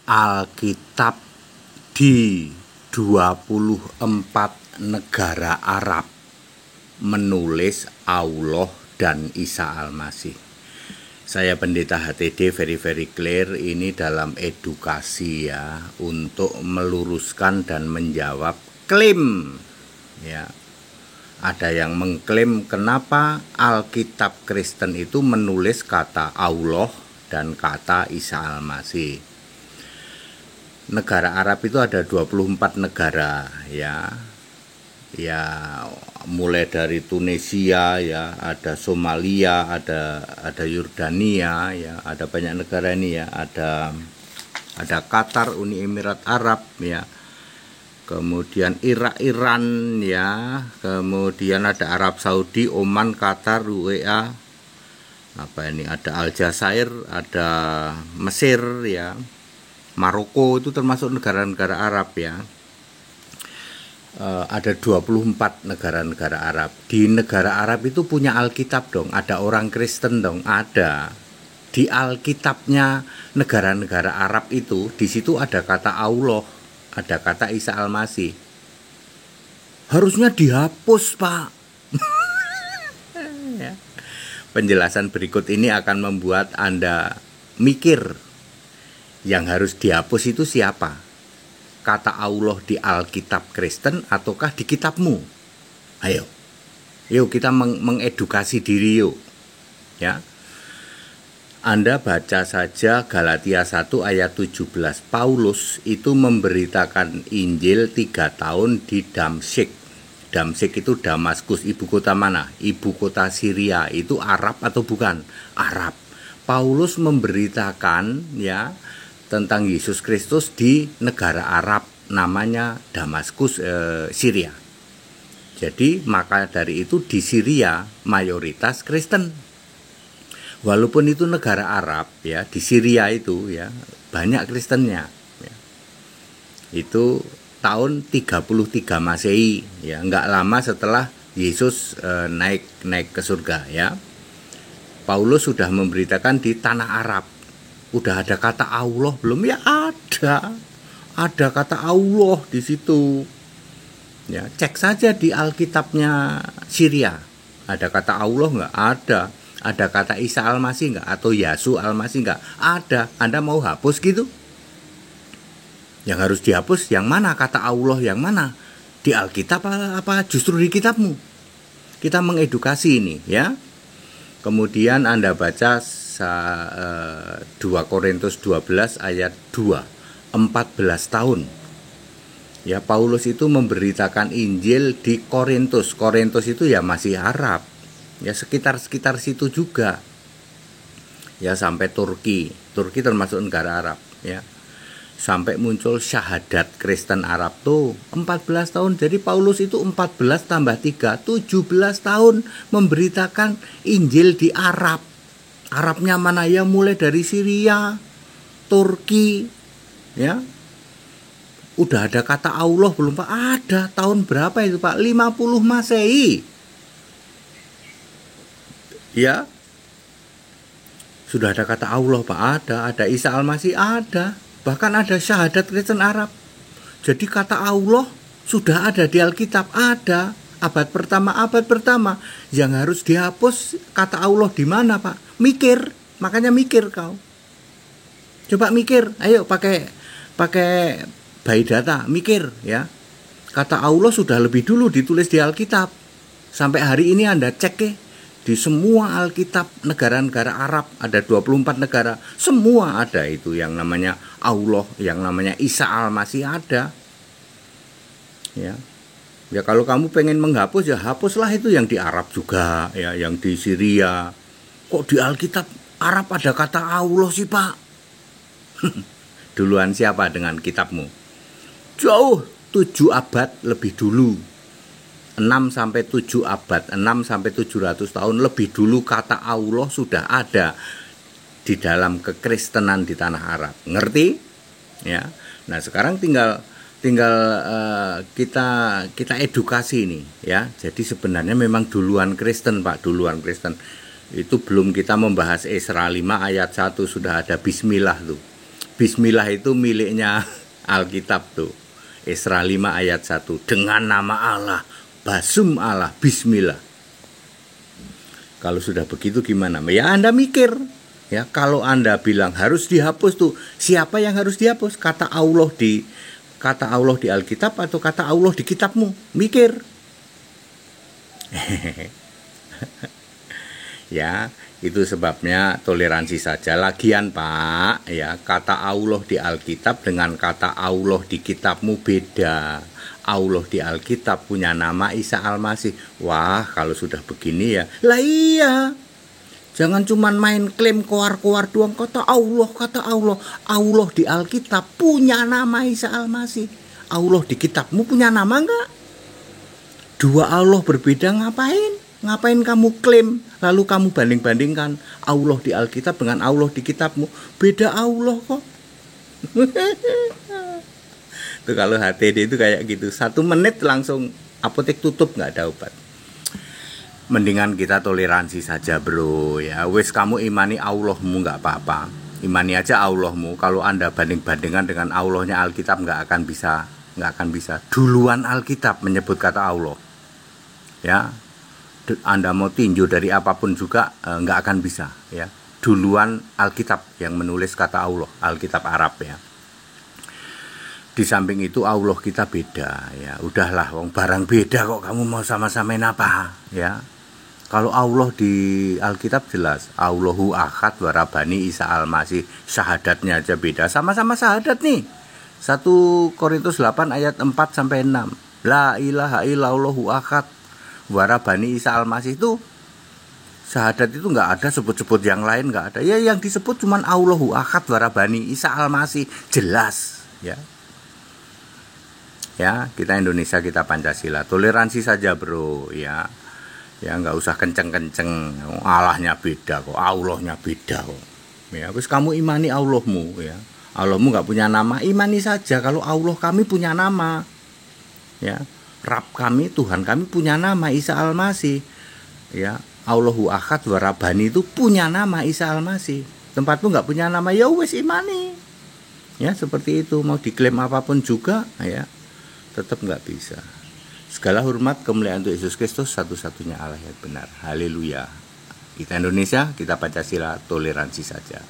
Alkitab di 24 negara Arab menulis Allah dan Isa Al-Masih. Saya Pendeta HTD very clear ini dalam edukasi ya, untuk meluruskan dan menjawab klaim ya. Ada yang mengklaim kenapa Alkitab Kristen itu menulis kata Allah dan kata Isa Al-Masih. Negara Arab itu ada 24 negara ya. Ya, mulai dari Tunisia ya, ada Somalia, ada Yordania ya, ada banyak negara ini ya, ada Qatar, Uni Emirat Arab ya. Kemudian Irak, Iran ya, kemudian ada Arab Saudi, Oman, Qatar, UEA. Apa ini? Ada Aljazair, ada Mesir ya. Maroko itu termasuk negara-negara Arab ya. Ada 24 negara-negara Arab. Di negara Arab itu punya Alkitab dong. Ada orang Kristen dong. Ada. Di Alkitabnya negara-negara Arab itu, di situ ada kata Allah, ada kata Isa Al-Masih. Harusnya dihapus, Pak. Ya. Penjelasan berikut ini akan membuat Anda mikir. Yang harus dihapus itu siapa? Kata Allah di Alkitab Kristen ataukah di kitabmu? Ayo. Yuk kita mengedukasi diri yuk. Ya. Anda baca saja Galatia 1 ayat 17. Paulus itu memberitakan Injil 3 tahun di Damsyik. Damsyik itu Damaskus, ibu kota mana? Ibu kota Syria. Itu Arab atau bukan? Arab. Paulus memberitakan ya tentang Yesus Kristus di negara Arab namanya Damaskus, Syria. Jadi maka dari itu di Syria mayoritas Kristen. Walaupun itu negara Arab ya, di Syria itu ya banyak Kristennya. Ya. Itu tahun 33 Masehi ya, enggak lama setelah Yesus naik ke surga ya. Paulus sudah memberitakan di tanah Arab. Udah ada kata Allah belum? Ya ada kata Allah di situ. Ya, cek saja di Alkitabnya Syria. Ada kata Allah nggak? Ada. Ada kata Isa Al-Masih nggak? Atau Yesus Al-Masih nggak? Ada. Anda mau hapus gitu? Yang harus dihapus yang mana? Kata Allah yang mana? Di Alkitab apa justru di kitabmu? Kita mengedukasi ini ya. Kemudian Anda baca 2 Korintus 12 ayat 2, 14 tahun. Ya, Paulus itu memberitakan Injil di Korintus. Korintus itu ya masih Arab. Ya sekitar situ juga. Ya sampai Turki. Turki termasuk negara Arab ya. Sampai muncul syahadat Kristen Arab tuh 14 tahun. Jadi Paulus itu 14 tambah 3, 17 tahun memberitakan Injil di Arab. Arabnya mana ya? Mulai dari Syria, Turki, ya. Udah ada kata Allah belum Pak? Ada. Tahun berapa itu Pak? 50 Masehi. Ya. Sudah ada kata Allah Pak? Ada Isa Al-Masih ada. Bahkan ada syahadat Kristen Arab. Jadi kata Allah sudah ada di Alkitab, ada. Abad pertama. Yang harus dihapus kata Allah di mana Pak? Mikir, makanya mikir kau. Coba mikir, ayo pakai by data, mikir ya. Kata Allah sudah lebih dulu ditulis di Alkitab. Sampai hari ini Anda cek di semua Alkitab negara-negara Arab, ada 24 negara, semua ada itu yang namanya Allah, yang namanya Isa Al-Masih ada. Ya. Ya kalau kamu pengen menghapus ya hapuslah itu yang di Arab juga ya, yang di Syria. Kok di Alkitab Arab ada kata Allah sih Pak? Duluan siapa dengan kitabmu? Jauh 7 abad lebih dulu. 6 sampai 7 abad, 6 sampai 700 tahun lebih dulu kata Allah sudah ada di dalam kekristenan di tanah Arab. Ngerti? Ya. Nah, sekarang tinggal kita edukasi nih ya. Jadi sebenarnya memang duluan Kristen Pak, duluan Kristen. Itu belum kita membahas Esra 5 ayat 1 sudah ada bismillah tuh. Bismillah itu miliknya Alkitab tuh. Esra 5 ayat 1. Dengan nama Allah, basum Allah, Bismillah. Kalau sudah begitu gimana? Ya Anda mikir. Ya, kalau Anda bilang harus dihapus tuh, siapa yang harus dihapus? Kata Allah di Alkitab atau kata Allah di kitabmu? Mikir. Ya, itu sebabnya toleransi saja. Lagian Pak, ya, kata Allah di Alkitab dengan kata Allah di kitabmu beda. Allah di Alkitab punya nama Isa Al-Masih. Wah, kalau sudah begini ya, lah iya. Jangan cuman main klaim koar-koar doang. Kata Allah. Allah di Alkitab punya nama Isa Al-Masih. Allah di kitabmu punya nama enggak? Dua Allah berbeda ngapain? Ngapain kamu klaim? Lalu kamu banding-bandingkan Allah di Alkitab dengan Allah di kitabmu. Beda Allah kok. Tuh kalau HTD itu kayak gitu. 1 menit langsung apotek tutup, nggak ada obat. Mendingan kita toleransi saja bro ya. Wes kamu imani Allahmu nggak apa-apa. Imani aja Allahmu. Kalau Anda banding-bandingkan dengan Allahnya Alkitab nggak akan bisa. Duluan Alkitab menyebut kata Allah. Ya. Anda mau tinjau dari apapun juga nggak akan bisa ya. Duluan Alkitab yang menulis kata Allah, Alkitab Arab ya. Di samping itu Allah kita beda ya. Udahlah wong barang beda kok kamu mau sama-samain apa ya. Kalau Allah di Alkitab jelas Allahu Ahad wa Rabbani Isa Al-Masih. Syahadatnya aja beda. Sama-sama syahadat nih. 1 Korintus 8 ayat 4 sampai 6. La ilaha illallahu ahad wa Rabbani Isa Al-Masih itu syahadat itu enggak ada sebut-sebut yang lain enggak ada. Ya yang disebut cuman Allahu Ahad wa Rabbani Isa Al-Masih. Jelas ya. Ya, kita Indonesia, kita Pancasila. Toleransi saja bro ya. Ya nggak usah kenceng-kenceng. Allahnya beda kok, Allahnya beda kok. Ya, terus kamu imani Allahmu ya. Allahmu nggak punya nama, imani saja kalau Allah kami punya nama. Ya, Rabb kami, Tuhan kami punya nama Isa Al-Masih. Ya, Allahu Ahad wa Rabbani itu punya nama Isa Al-Masih. Tempatmu nggak punya nama, ya wes imani. Ya, seperti itu. Mau diklaim apapun juga, ya tetap nggak bisa. Segala hormat kemuliaan untuk Yesus Kristus, satu-satunya Allah yang benar. Haleluya. Kita Indonesia, kita Pancasila, toleransi saja.